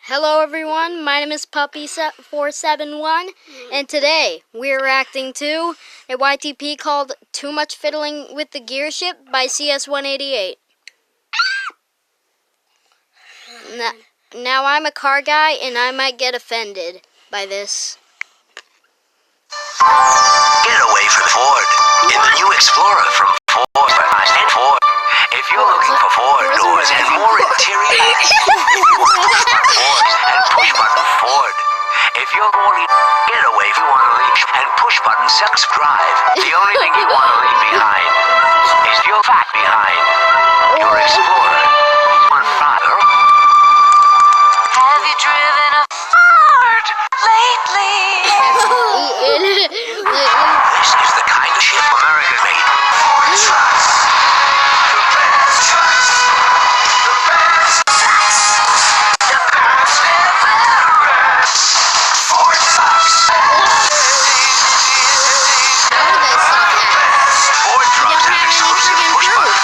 Hello everyone, my name is Puppy471, and today we're reacting to a YTP called Too Much Fiddling with the Gearshift by CS188. Now I'm a car guy and I might get offended by this. Get away from Ford in the new Explorer from Ford and Ford. If you're looking for Ford doors and more interior, push-button Ford. If you're wanting get away, if you want to leave and push-button subscribe, the only thing you want to leave behind is your fat behind. Your Explorer on fire. Have you driven a Ford lately? This is the kind of ship America made. Ford trucks. The best trucks. The best trucks. The best and the best. Ford trucks. Ford trucks have exclusive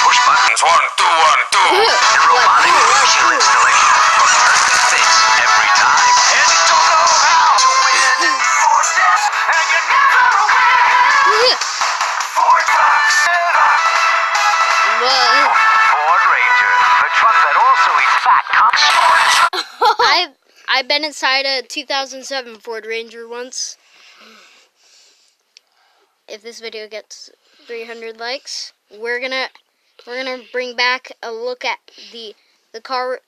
push buttons 1, 2, 1, 2 and robotic windshield installation for perfect fits every time. And you don't know how to win Ford steps and you never win. Ford trucks. Ford Ranger, the truck that also eats fat cocks. I've been inside a 2007 Ford Ranger once. If this video gets 300 likes, we're gonna bring back a look at the car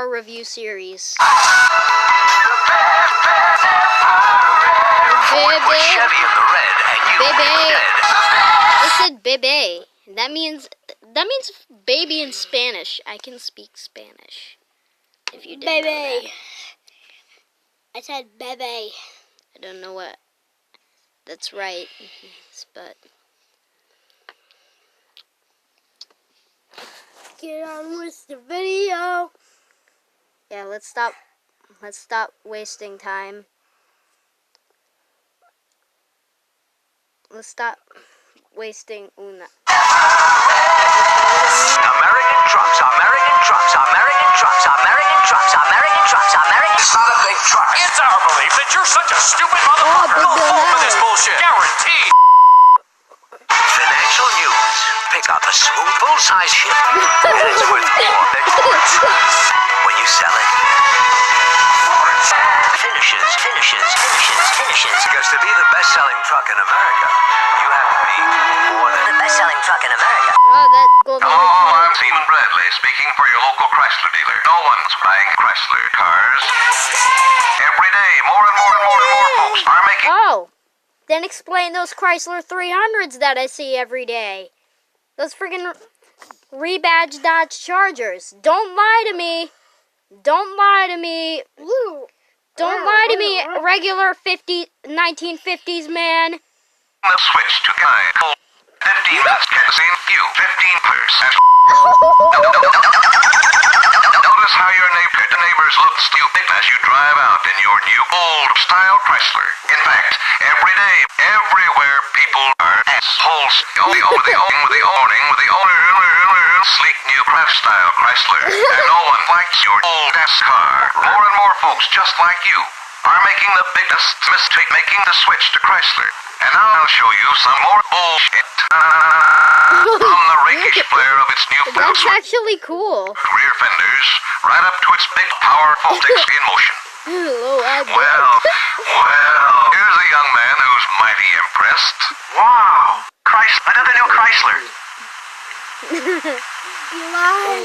review series. Ford put Chevy in the red and you in the dead. It said bebe. That means baby in Spanish. I can speak Spanish. If you didn't know that. I said bebe. I don't know what. That's right. But Get on with the video. yeah, let's stop wasting time. Let's stop wasting una. American trucks, American trucks, American trucks, American trucks, American trucks, American. It's not a big truck. It's our belief that you're such a stupid motherfucker. Don't fall for this bullshit. Guaranteed. Financial news. Pick up a smooth full-size ship, and it's worth more than Ford trucks when you sell it. Finishes. Because to be the best-selling truck in America, you have to be more than the best-selling truck in America. Oh, that golden. Hello, I'm Stephen Bradley, speaking for your local Chrysler dealer. No one's buying Chrysler cars. Every day, more and more and more and more folks are making... Oh, then explain those Chrysler 300s that I see every day. Those friggin' rebadged Dodge Chargers. Don't lie to me. Don't lie to me. Don't lie to me, regular 1950s man. The switch to kind. 15 minutes can save you 15%. Notice how your neighbors look stupid as you drive out in your new old-style Chrysler. In fact, every day, everywhere, people are assholes. With the sleek new craft-style Chrysler. And no one likes your old-ass car. More and more folks just like you are making the biggest mistake, making the switch to Chrysler. And now I'll show you some more bullshit. From the rakish flare of its new That's actually cool. rear fenders, right up to its big, powerful sticks in motion. Well, here's a young man who's mighty impressed. Wow, another new Chrysler.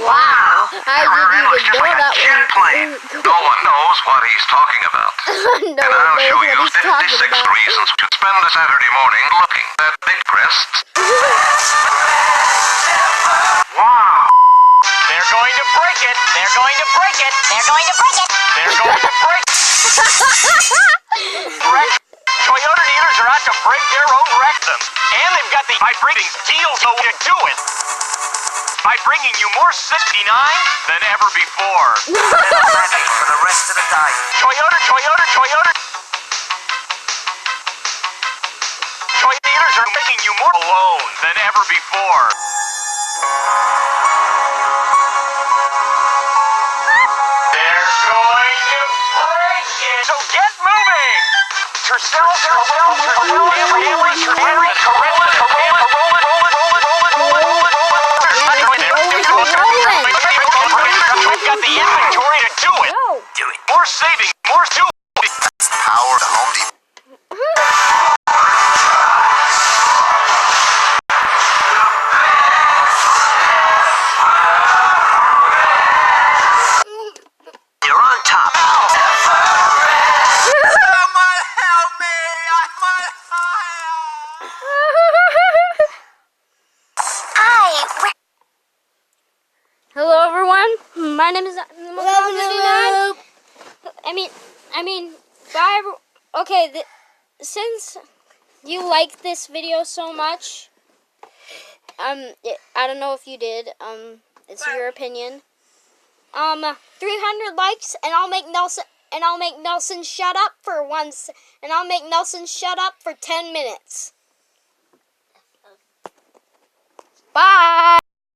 Wow. I didn't even know that one. No one knows what he's talking about. No And one I'll knows show what you he's talking 56 about. reasons to spend a Saturday morning looking at big breasts. Wow. They're going to break it. They're going to break it. They're going to break it. They're going to break it. Toyota dealers are out to break their own rectum. And they've got the vibrating steel so to do it. By bringing you more 69 than ever before. And I'm ready for the rest of the time. Toyota. Toyota dealers are making you more alone than ever before. There's yourself, I've got the inventory to do it. Go. More saving, more doing. Power to Home Depot. You're on top. Hello, everyone. My name is Hello. I mean, bye. Okay, since you liked this video so much, I don't know if you did. It's your opinion. 300 likes, and I'll make Nelson shut up for once, and I'll make Nelson shut up for 10 minutes. Bye.